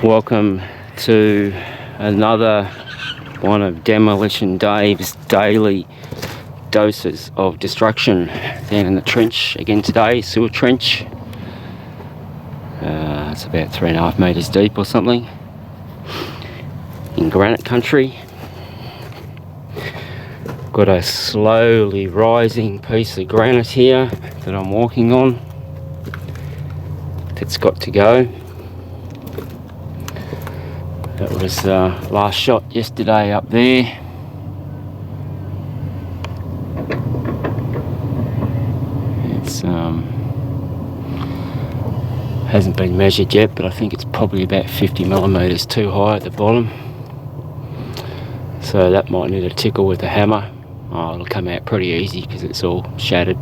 Welcome to another one of Demolition Dave's daily doses of destruction down in the trench again today, sewer trench. It's about 3.5 metres deep or something in granite country. Got a slowly rising piece of granite here that I'm walking on that's got to go. That was last shot yesterday up there. It's hasn't been measured yet, but I think it's probably about 50 millimetres too high at the bottom. So that might need a tickle with a hammer. Oh, it'll come out pretty easy because it's all shattered.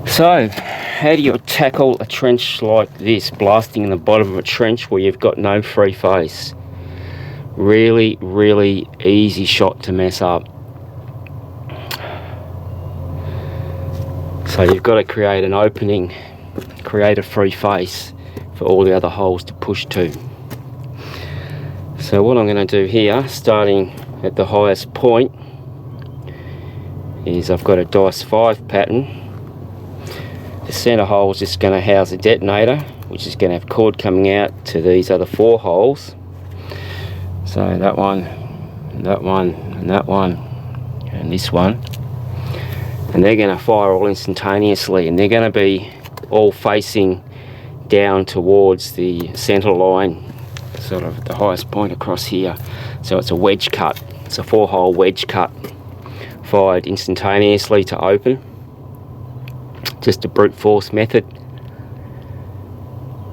So, how do you tackle a trench like this, blasting in the bottom of a trench where you've got no free face? Really, really easy shot to mess up. So you've got to create an opening, create a free face for all the other holes to push to. So what I'm going to do here, starting at the highest point, is I've got a dice 5 pattern. The centre hole is just going to house a detonator, which is going to have cord coming out to these other 4 holes. So that one, and that one, and that one, and this one. And they're going to fire all instantaneously, and they're going to be all facing down towards the centre line, sort of at the highest point across here. So it's a wedge cut. It's a 4-hole wedge cut, fired instantaneously to open. Just a brute force method,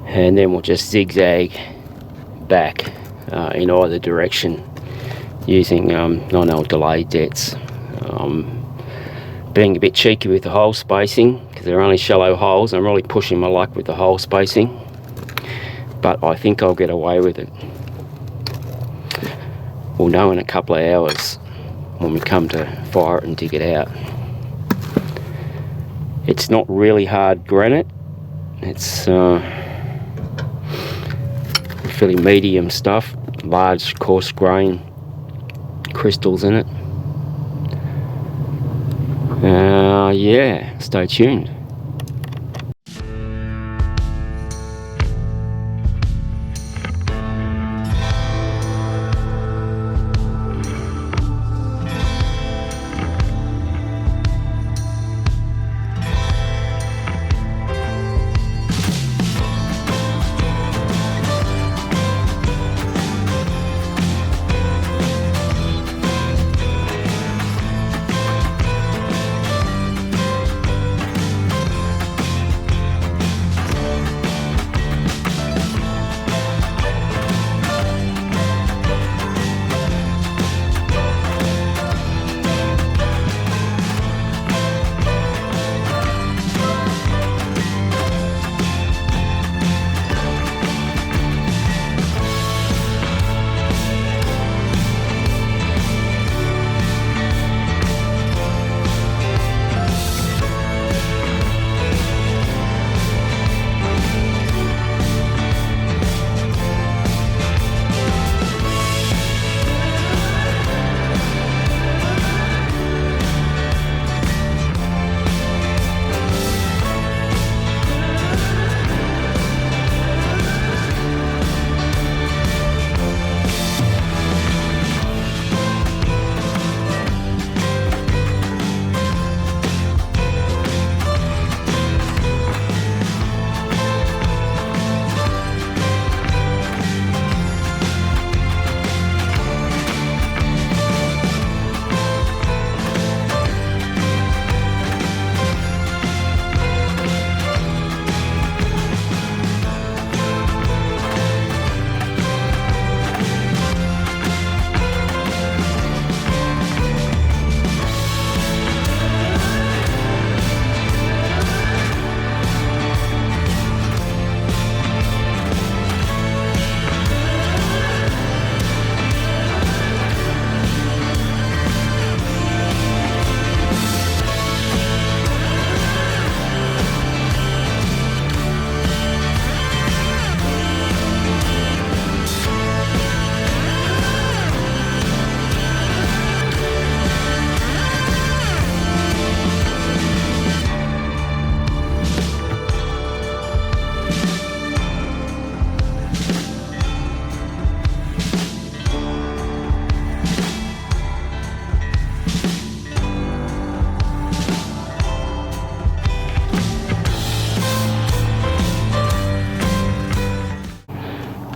and then we'll just zigzag back in either direction using 9L delay jets. Being a bit cheeky with the hole spacing because they're only shallow holes. I'm really pushing my luck with the hole spacing, but I think I'll get away with it. We'll know in a couple of hours when we come to fire it and dig it out. It's not really hard granite. It's fairly medium stuff, large coarse grain crystals in it. Yeah, stay tuned.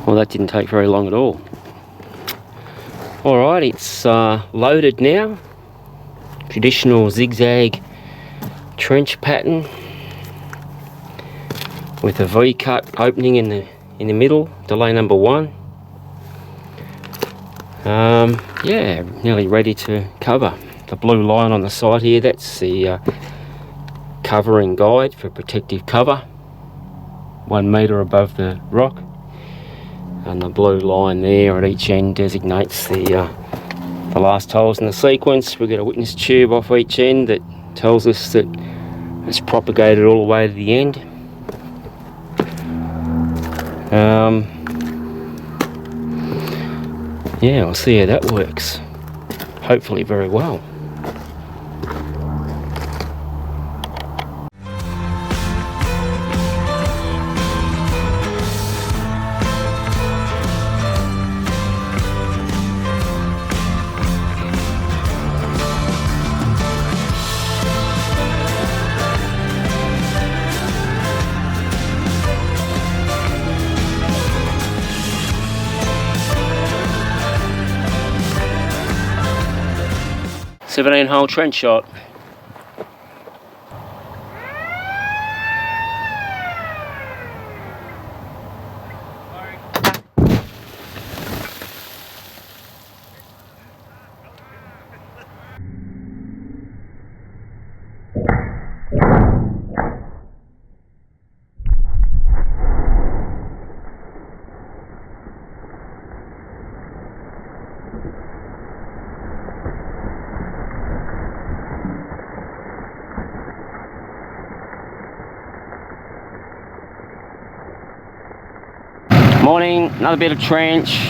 Well, that didn't take very long at all. Alright, it's loaded now. Traditional zigzag trench pattern with a V-cut opening in the middle, delay number 1. Yeah, nearly ready to cover. The blue line on the side here, that's the covering guide for protective cover, 1 metre above the rock, and the blue line there at each end designates the last holes in the sequence. We get a witness tube off each end that tells us that it's propagated all the way to the end. Yeah, we'll see how that works. Hopefully very well. Seventeen-hole trench shot. Morning, another bit of trench,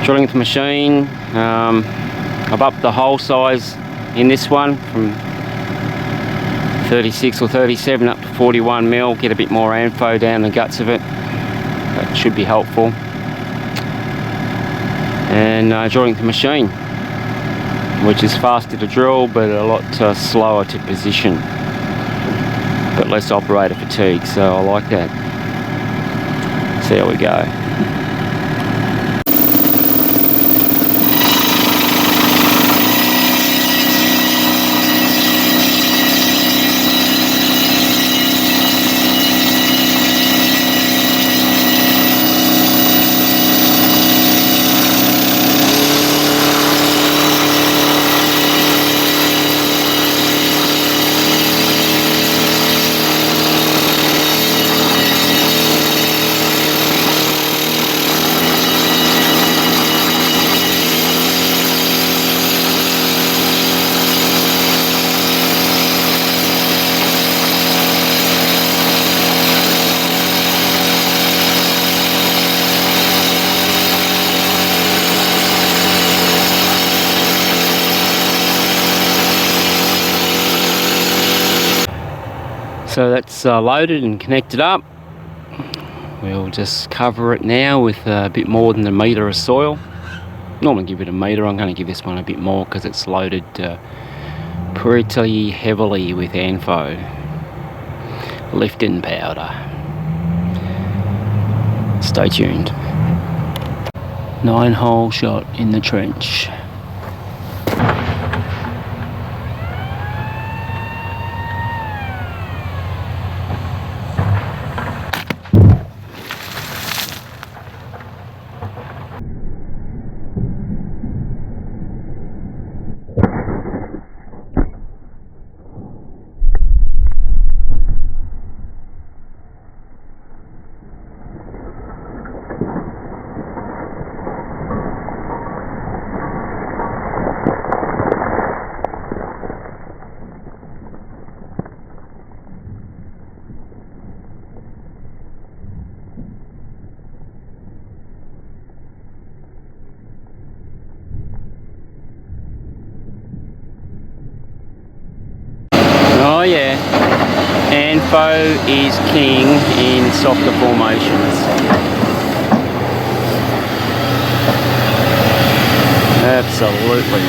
drilling with the machine. I've upped the hole size in this one from 36 or 37 up to 41 mil, get a bit more info down the guts of it. That should be helpful. And drilling with the machine, which is faster to drill but a lot slower to position, but less operator fatigue, so I like that. See how we go. So that's loaded and connected up. We'll just cover it now with a bit more than a metre of soil. Normally give it a metre, I'm going to give this one a bit more because it's loaded pretty heavily with ANFO, lifting powder. Stay tuned. 9-hole shot in the trench. Oh yeah, ANFO is king in softer formations. Absolutely.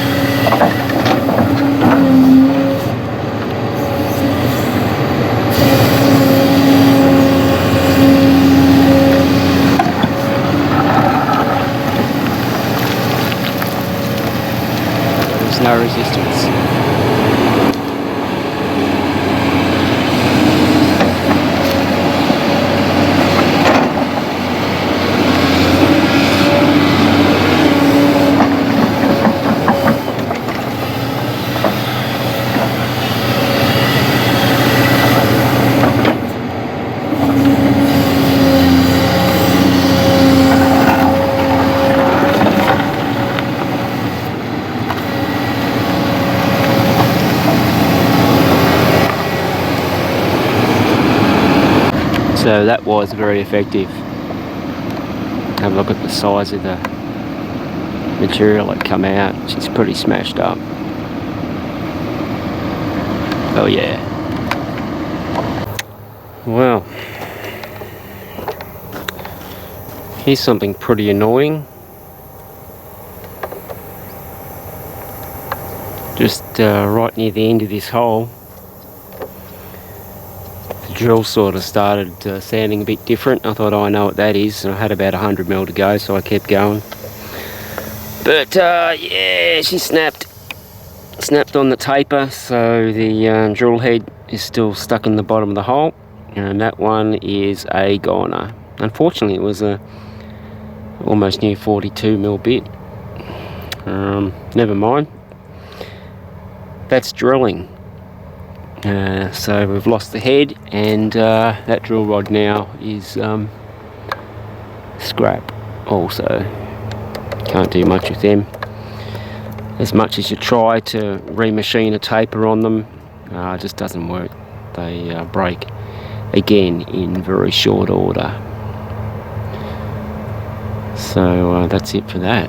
So that was very effective. Have a look at the size of the material that come out. She's pretty smashed up. Oh yeah. Well, here's something pretty annoying. Just right near the end of this hole, the drill sort of started sounding a bit different. I thought, oh, I know what that is, and I had about 100mm to go, so I kept going. But yeah, she snapped on the taper, so the drill head is still stuck in the bottom of the hole, and that one is a goner. Unfortunately, it was a almost new 42mm bit. Never mind. That's drilling. So we've lost the head, and that drill rod now is scrap also. Can't do much with them. As much as you try to remachine a taper on them, it just doesn't work. They break again in very short order. So that's it for that.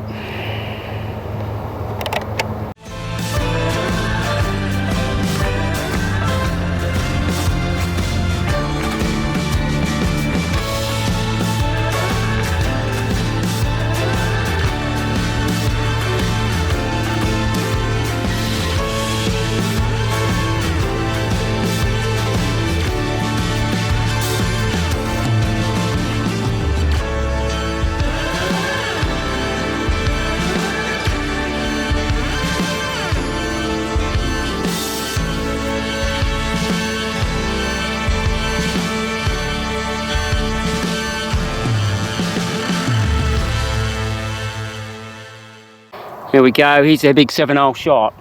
Here we go, here's our big 7-hole shot.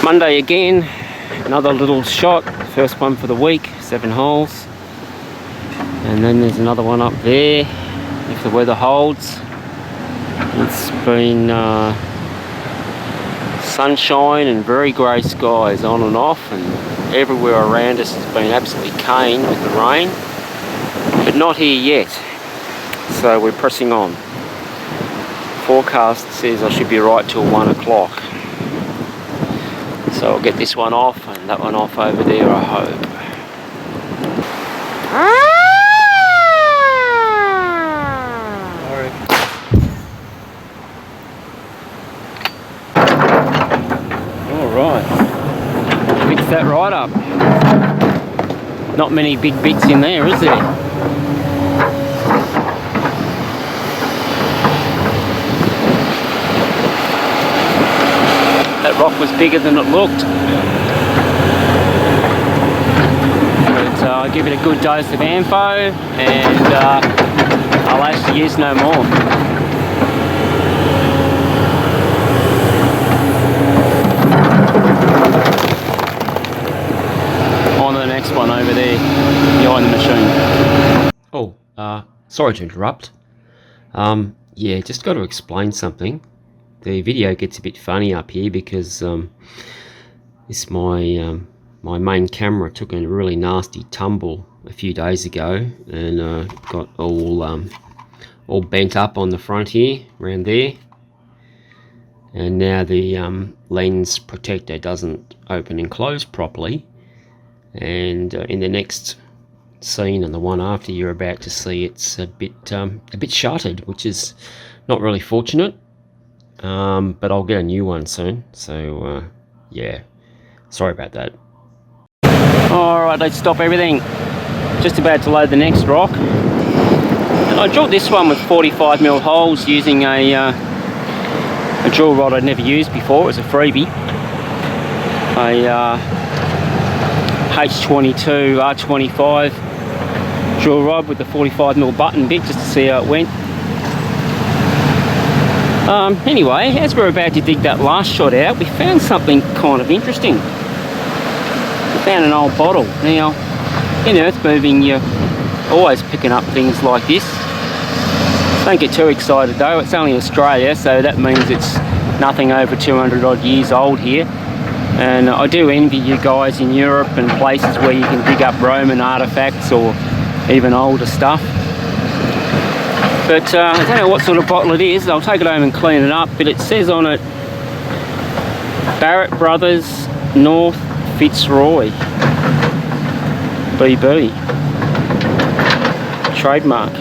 Monday again, another little shot, first one for the week, 7 holes. And then there's another one up there, if the weather holds. It's been sunshine and very grey skies on and off, and everywhere around us has been absolutely cane with the rain, but not here yet, so we're pressing on. Forecast says I should be right till 1 o'clock, so I'll get this one off and that one off over there, I hope. Alright, fix that right up. Not many big bits in there, is there? That rock was bigger than it looked. But I'll give it a good dose of Ampho and I'll actually use no more. On to the next one over there, behind the machine. Oh, sorry to interrupt. Yeah, just got to explain something. The video gets a bit funny up here because my main camera took a really nasty tumble a few days ago and got all bent up on the front here, around there. And now the lens protector doesn't open and close properly. And in the next scene and the one after you're about to see, it's a bit shuttered, which is not really fortunate. But I'll get a new one soon, so yeah, sorry about that. Alright, let's stop everything. Just about to load the next rock. And I drilled this one with 45mm holes using a drill rod I'd never used before. It was a freebie. A H22 R25 drill rod with the 45mm button bit, just to see how it went. Anyway, as we're about to dig that last shot out, we found something kind of interesting. We found an old bottle. Now, in earth moving, you're always picking up things like this. Don't get too excited though, it's only Australia, so that means it's nothing over 200 odd years old here. And I do envy you guys in Europe and places where you can dig up Roman artifacts or even older stuff. But I don't know what sort of bottle it is. I'll take it home and clean it up, but it says on it Barrett Brothers North Fitzroy BB trademark.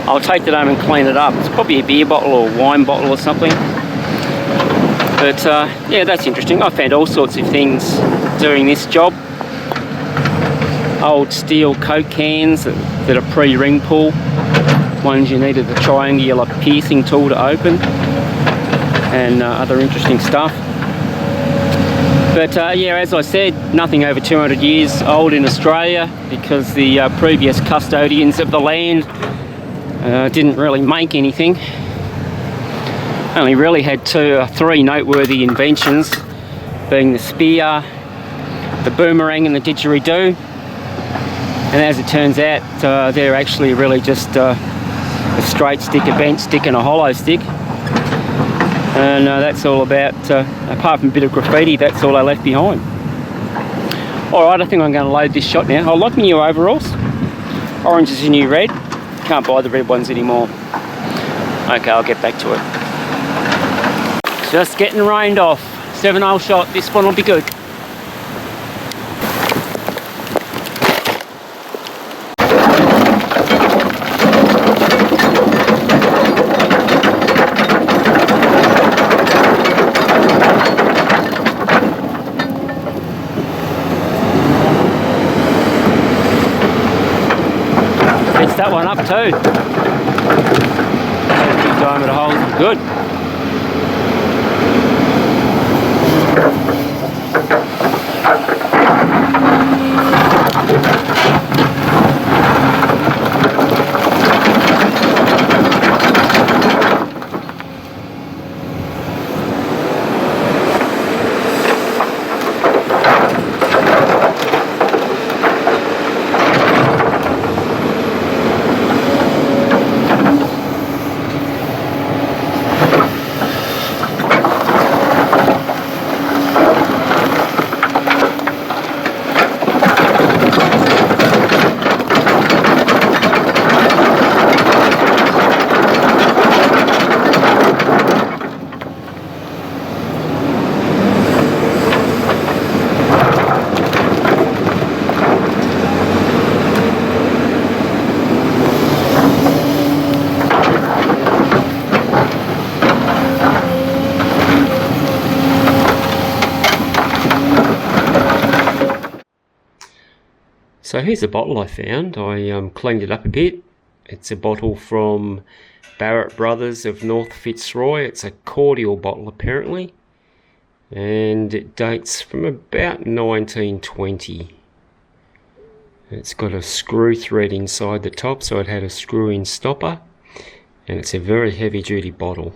I'll take it home and clean it up. It's probably a beer bottle or a wine bottle or something. But yeah, that's interesting. I found all sorts of things doing this job. Old steel Coke cans that are pre-ring pull. Ones you needed the triangular piercing tool to open. And other interesting stuff. But yeah, as I said, nothing over 200 years old in Australia because the previous custodians of the land didn't really make anything. Only really had 2 or 3 noteworthy inventions, being the spear, the boomerang and the didgeridoo. And as it turns out, they're actually really just a straight stick, a bent stick and a hollow stick. And that's all about, apart from a bit of graffiti, that's all I left behind. Alright, I think I'm going to load this shot now. I'll like my new overalls. Orange is the new red. Can't buy the red ones anymore. Okay, I'll get back to it. Just getting rained off. 7-hole shot, this one will be good. Fits that one up too. Big diameter holes, good. So here's a bottle I found. I cleaned it up a bit. It's a bottle from Barrett Brothers of North Fitzroy. It's a cordial bottle apparently, and it dates from about 1920. It's got a screw thread inside the top, so it had a screw-in stopper, and it's a very heavy-duty bottle.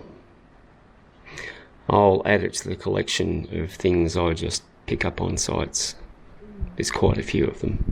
I'll add it to the collection of things I just pick up on sites. There's quite a few of them.